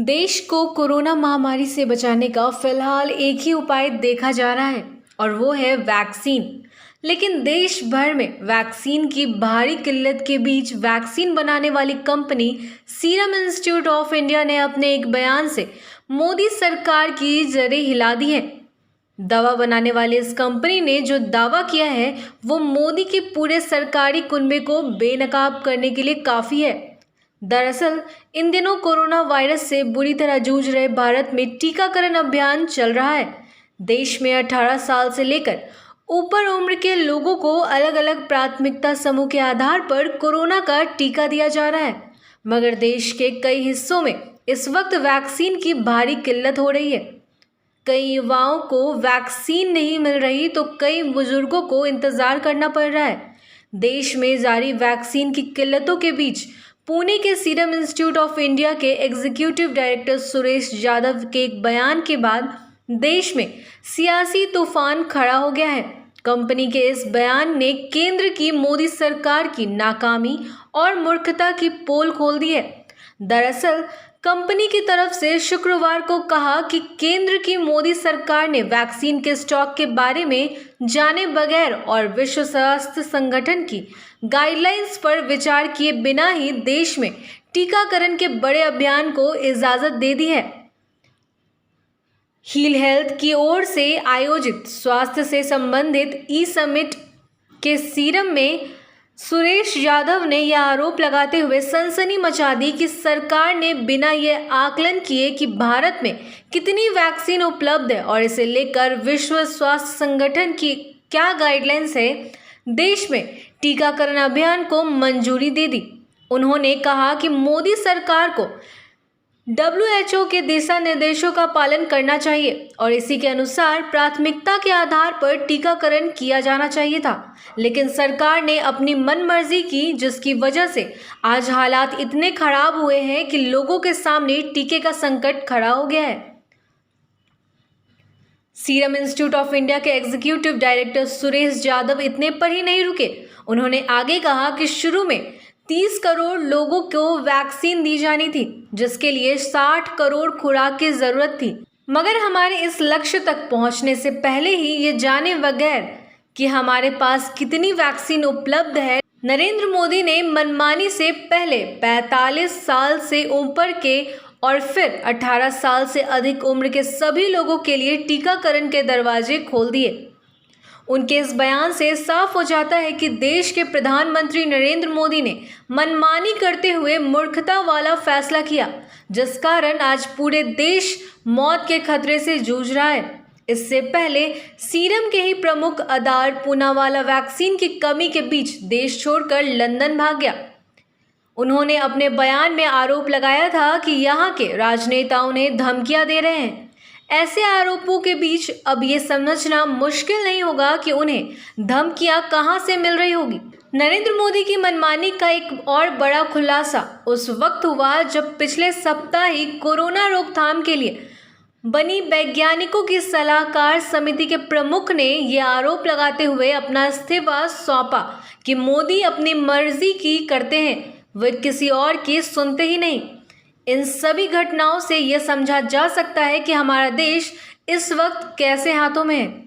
देश को कोरोना महामारी से बचाने का फिलहाल एक ही उपाय देखा जा रहा है और वो है वैक्सीन। लेकिन देश भर में वैक्सीन की भारी किल्लत के बीच वैक्सीन बनाने वाली company serum institute of India ने अपने एक बयान से मोदी सरकार की जड़ें हिला दी हैं। दवा बनाने वाली इस कंपनी ने जो दावा किया है वो मोदी के पूरे सरकारी कुनबे को बेनकाब करने के लिए काफ़ी है। दरअसल इन दिनों कोरोना वायरस से बुरी तरह जूझ रहे भारत में टीकाकरण अभियान चल रहा है। देश में 18 साल से लेकर ऊपर उम्र के लोगों को अलग अलग प्राथमिकता समूह के आधार पर कोरोना का टीका दिया जा रहा है, मगर देश के कई हिस्सों में इस वक्त वैक्सीन की भारी किल्लत हो रही है। कई युवाओं को वैक्सीन नहीं मिल रही तो कई बुजुर्गों को इंतजार करना पड़ रहा है। देश में जारी वैक्सीन की किल्लतों के बीच पुणे के सीरम इंस्टीट्यूट ऑफ इंडिया के एग्जीक्यूटिव डायरेक्टर सुरेश यादव के एक बयान के बाद देश में सियासी तूफान खड़ा हो गया है। कंपनी के इस बयान ने केंद्र की मोदी सरकार की नाकामी और मूर्खता की पोल खोल दी है। दरअसल कंपनी की तरफ से शुक्रवार को कहा कि केंद्र की मोदी सरकार ने वैक्सीन के स्टॉक के बारे में जाने बगैर और विश्व स्वास्थ्य संगठन की गाइडलाइंस पर विचार किए बिना ही देश में टीकाकरण के बड़े अभियान को इजाजत दे दी है। हील हेल्थ की ओर से आयोजित स्वास्थ्य से संबंधित ई समिट के सीरम में सुरेश यादव ने यह आरोप लगाते हुए सनसनी मचा दी कि सरकार ने बिना यह आकलन किए कि भारत में कितनी वैक्सीन उपलब्ध है और इसे लेकर विश्व स्वास्थ्य संगठन की क्या गाइडलाइंस है, देश में टीकाकरण अभियान को मंजूरी दे दी। उन्होंने कहा कि मोदी सरकार को WHO के दिशा निर्देशों का पालन करना चाहिए और इसी के अनुसार प्राथमिकता के आधार पर टीकाकरण किया जाना चाहिए था, लेकिन सरकार ने अपनी मनमर्जी की, जिसकी वजह से आज हालात इतने खराब हुए हैं कि लोगों के सामने टीके का संकट खड़ा हो गया है। सीरम इंस्टीट्यूट ऑफ इंडिया के एग्जीक्यूटिव डायरेक्टर सुरेश यादव इतने पर ही नहीं रुके। उन्होंने आगे कहा कि शुरू में 30 करोड़ लोगों को वैक्सीन दी जानी थी, जिसके लिए 60 करोड़ खुराक की जरूरत थी, मगर हमारे इस लक्ष्य तक पहुंचने से पहले ही ये जाने बगैर कि हमारे पास कितनी वैक्सीन उपलब्ध है, नरेंद्र मोदी ने मनमानी से पहले 45 साल से ऊपर के और फिर 18 साल से अधिक उम्र के सभी लोगों के लिए टीकाकरण के दरवाजे खोल दिए। उनके इस बयान से साफ हो जाता है कि देश के प्रधानमंत्री नरेंद्र मोदी ने मनमानी करते हुए मूर्खता वाला फैसला किया, जिस कारण आज पूरे देश मौत के खतरे से जूझ रहा है। इससे पहले सीरम के ही प्रमुख अदार पूनावाला वैक्सीन की कमी के बीच देश छोड़कर लंदन भाग गया। उन्होंने अपने बयान में आरोप लगाया था कि यहाँ के राजनेता उन्हें धमकियां दे रहे हैं। ऐसे आरोपों के बीच अब ये समझना मुश्किल नहीं होगा कि उन्हें धमकियां कहां से मिल रही होगी। नरेंद्र मोदी की मनमानी का एक और बड़ा खुलासा उस वक्त हुआ जब पिछले सप्ताह ही कोरोना रोकथाम के लिए बनी वैज्ञानिकों की सलाहकार समिति के प्रमुख ने यह आरोप लगाते हुए अपना इस्तीफा सौंपा कि मोदी अपनी मर्जी की करते हैं, वे किसी और की सुनते ही नहीं। इन सभी घटनाओं से यह समझा जा सकता है कि हमारा देश इस वक्त कैसे हाथों में है।